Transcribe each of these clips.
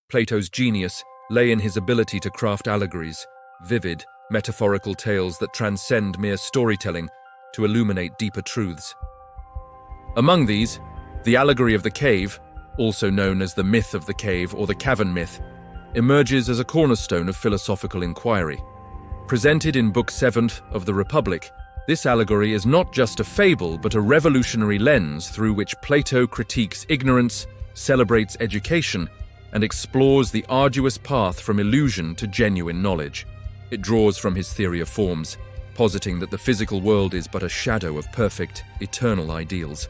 Plato's genius lay in his ability to craft allegories, vivid, metaphorical tales that transcend mere storytelling to illuminate deeper truths. Among these, the allegory of the cave, also known as the myth of the cave or the cavern myth, emerges as a cornerstone of philosophical inquiry. Presented in Book 7 of the Republic, this allegory is not just a fable but a revolutionary lens through which Plato critiques ignorance, celebrates education, and explores the arduous path from illusion to genuine knowledge. It draws from his theory of forms, positing that the physical world is but a shadow of perfect, eternal ideals.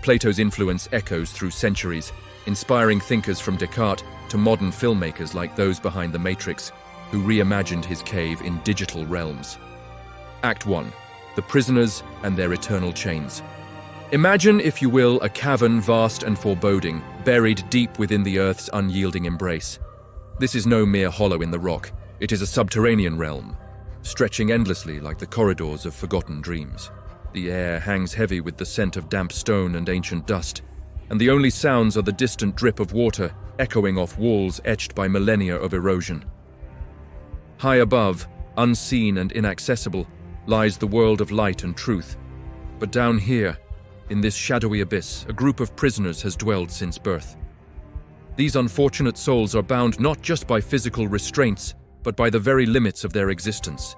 Plato's influence echoes through centuries, inspiring thinkers from Descartes to modern filmmakers like those behind The Matrix, who reimagined his cave in digital realms. Act 1. The prisoners and their eternal chains. Imagine, if you will, a cavern vast and foreboding, buried deep within the earth's unyielding embrace. This is no mere hollow in the rock. It is a subterranean realm, stretching endlessly like the corridors of forgotten dreams. The air hangs heavy with the scent of damp stone and ancient dust, and the only sounds are the distant drip of water echoing off walls etched by millennia of erosion. High above, unseen and inaccessible, lies the world of light and truth. But down here, in this shadowy abyss, a group of prisoners has dwelled since birth. These unfortunate souls are bound not just by physical restraints, but by the very limits of their existence.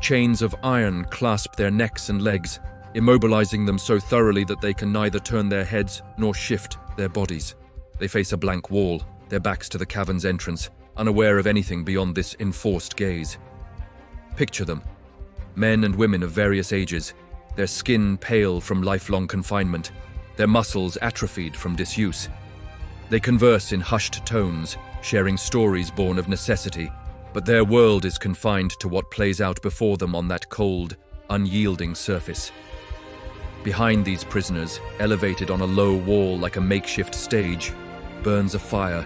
Chains of iron clasp their necks and legs, immobilizing them so thoroughly that they can neither turn their heads nor shift their bodies. They face a blank wall, their backs to the cavern's entrance, unaware of anything beyond this enforced gaze. Picture them, men and women of various ages, their skin pale from lifelong confinement, their muscles atrophied from disuse. They converse in hushed tones, sharing stories born of necessity, but their world is confined to what plays out before them on that cold, unyielding surface. Behind these prisoners, elevated on a low wall like a makeshift stage, burns a fire,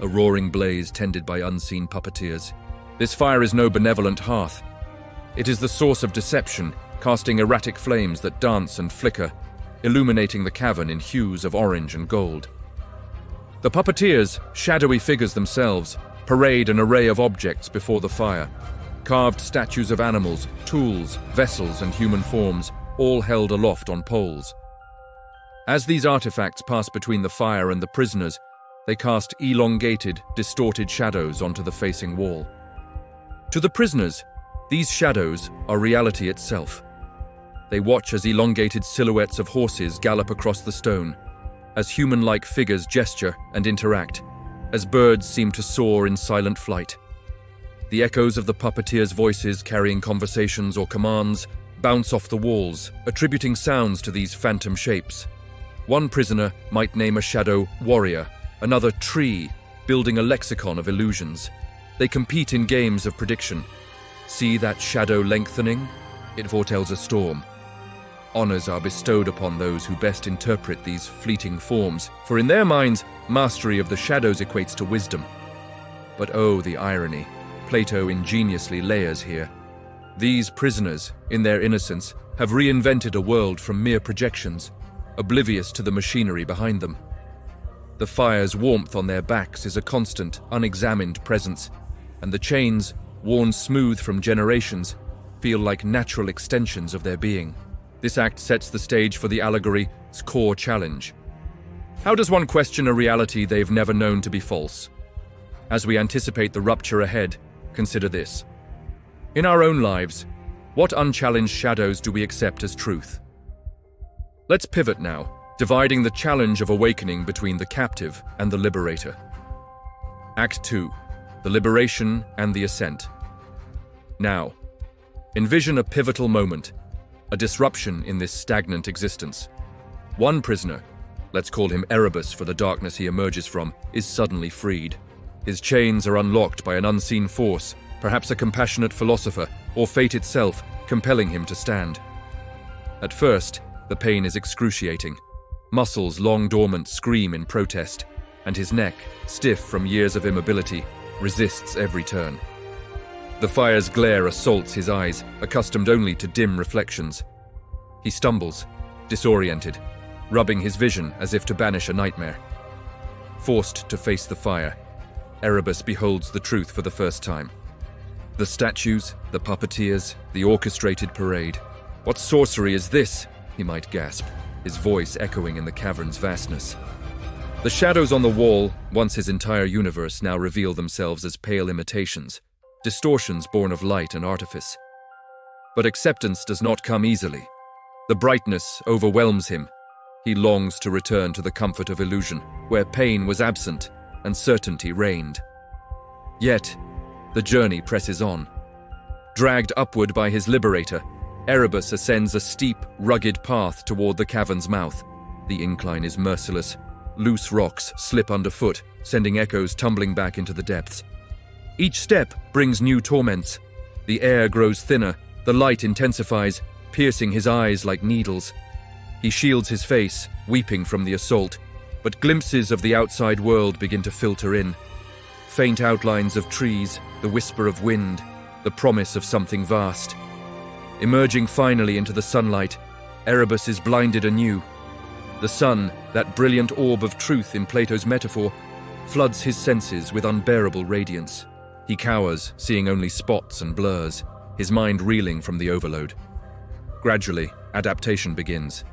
a roaring blaze tended by unseen puppeteers. This fire is no benevolent hearth. It is the source of deception, casting erratic flames that dance and flicker, illuminating the cavern in hues of orange and gold. The puppeteers, shadowy figures themselves, parade an array of objects before the fire. Carved statues of animals, tools, vessels, and human forms, all held aloft on poles. As these artifacts pass between the fire and the prisoners, they cast elongated, distorted shadows onto the facing wall. To the prisoners, these shadows are reality itself. They watch as elongated silhouettes of horses gallop across the stone, as human-like figures gesture and interact, as birds seem to soar in silent flight. The echoes of the puppeteers' voices carrying conversations or commands bounce off the walls, attributing sounds to these phantom shapes. One prisoner might name a shadow warrior, another tree, building a lexicon of illusions. They compete in games of prediction. See that shadow lengthening? It foretells a storm. Honors are bestowed upon those who best interpret these fleeting forms, for in their minds, mastery of the shadows equates to wisdom. But oh, the irony. Plato ingeniously layers here. These prisoners, in their innocence, have reinvented a world from mere projections, oblivious to the machinery behind them. The fire's warmth on their backs is a constant, unexamined presence, and the chains, worn smooth from generations, feel like natural extensions of their being. This act sets the stage for the allegory's core challenge. How does one question a reality they've never known to be false? As we anticipate the rupture ahead, consider this. In our own lives, what unchallenged shadows do we accept as truth? Let's pivot now, dividing the challenge of awakening between the captive and the liberator. Act 2. The liberation and the ascent. Now, envision a pivotal moment, a disruption in this stagnant existence. One prisoner, let's call him Erebus for the darkness he emerges from, is suddenly freed. His chains are unlocked by an unseen force, perhaps a compassionate philosopher, or fate itself, compelling him to stand. At first, the pain is excruciating. Muscles long dormant scream in protest, and his neck, stiff from years of immobility, resists every turn. The fire's glare assaults his eyes, accustomed only to dim reflections. He stumbles, disoriented, rubbing his vision as if to banish a nightmare. forced to face the fire, Erebus beholds the truth for the first time. The statues, the puppeteers, the orchestrated parade. What sorcery is this? He might gasp, his voice echoing in the cavern's vastness. The shadows on the wall, once his entire universe, now reveal themselves as pale imitations, distortions born of light and artifice. But acceptance does not come easily. The brightness overwhelms him. He longs to return to the comfort of illusion, where pain was absent and certainty reigned. Yet, the journey presses on. Dragged upward by his liberator, Erebus ascends a steep, rugged path toward the cavern's mouth. The incline is merciless. Loose rocks slip underfoot, sending echoes tumbling back into the depths. Each step brings new torments. The air grows thinner, the light intensifies, piercing his eyes like needles. He shields his face, weeping from the assault, but glimpses of the outside world begin to filter in. Faint outlines of trees, the whisper of wind, the promise of something vast. Emerging finally into the sunlight, Erebus is blinded anew. The sun, that brilliant orb of truth in Plato's metaphor, floods his senses with unbearable radiance. He cowers, seeing only spots and blurs, his mind reeling from the overload. Gradually, adaptation begins.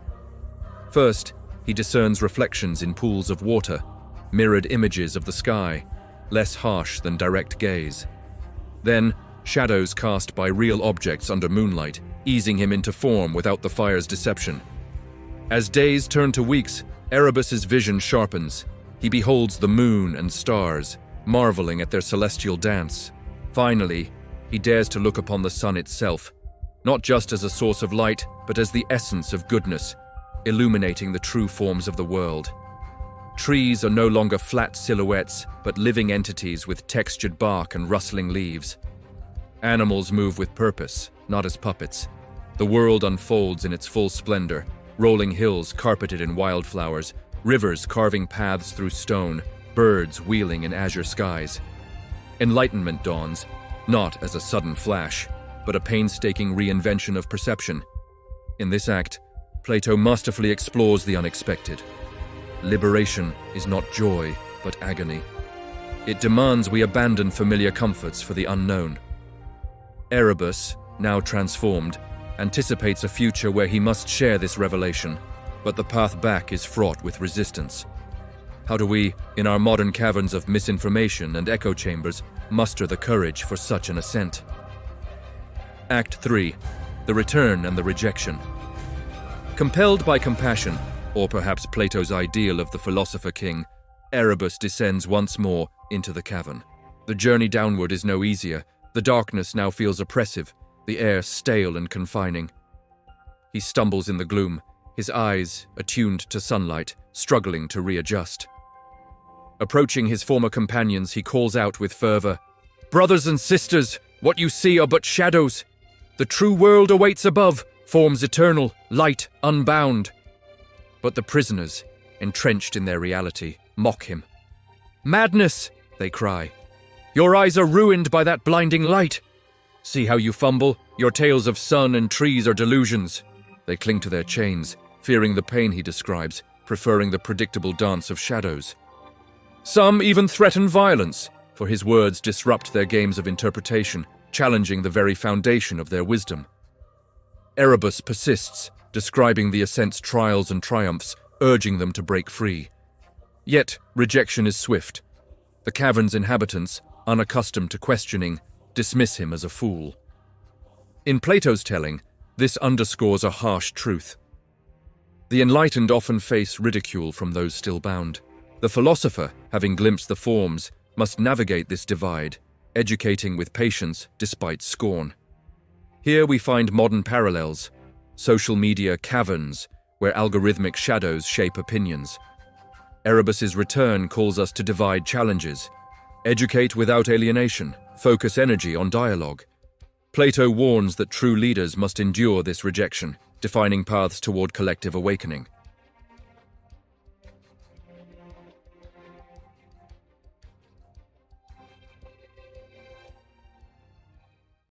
First, he discerns reflections in pools of water, mirrored images of the sky, less harsh than direct gaze. Then, shadows cast by real objects under moonlight, easing him into form without the fire's deception. As days turn to weeks, Erebus's vision sharpens. He beholds the moon and stars, marveling at their celestial dance. Finally, he dares to look upon the sun itself, not just as a source of light, but as the essence of goodness, illuminating the true forms of the world. Trees are no longer flat silhouettes, but living entities with textured bark and rustling leaves. Animals move with purpose, not as puppets. The world unfolds in its full splendor, rolling hills carpeted in wildflowers, rivers carving paths through stone, birds wheeling in azure skies. Enlightenment dawns, not as a sudden flash, but a painstaking reinvention of perception. In this act, Plato masterfully explores the unexpected. Liberation is not joy, but agony. It demands we abandon familiar comforts for the unknown. Erebus, now transformed, anticipates a future where he must share this revelation, but the path back is fraught with resistance. How do we, in our modern caverns of misinformation and echo chambers, muster the courage for such an ascent? Act 3. The Return and the Rejection. Compelled by compassion, or perhaps Plato's ideal of the philosopher king, Erebus descends once more into the cavern. The journey downward is no easier. The darkness now feels oppressive, the air stale and confining. He stumbles in the gloom, his eyes, attuned to sunlight, struggling to readjust. Approaching his former companions, he calls out with fervor, "Brothers and sisters, what you see are but shadows. The true world awaits above, forms eternal, light unbound." But the prisoners, entrenched in their reality, mock him. "Madness!" they cry. "Your eyes are ruined by that blinding light. See how you fumble? Your tales of sun and trees are delusions." They cling to their chains, fearing the pain he describes, preferring the predictable dance of shadows. Some even threaten violence, for his words disrupt their games of interpretation, challenging the very foundation of their wisdom. Erebus persists, describing the ascent's trials and triumphs, urging them to break free. Yet, rejection is swift. The cavern's inhabitants, unaccustomed to questioning, dismiss him as a fool. In Plato's telling, this underscores a harsh truth. The enlightened often face ridicule from those still bound. The philosopher, having glimpsed the forms, must navigate this divide, educating with patience despite scorn. Here we find modern parallels, social media caverns, where algorithmic shadows shape opinions. Erebus's return calls us to divide challenges, educate without alienation, focus energy on dialogue. Plato warns that true leaders must endure this rejection, defining paths toward collective awakening.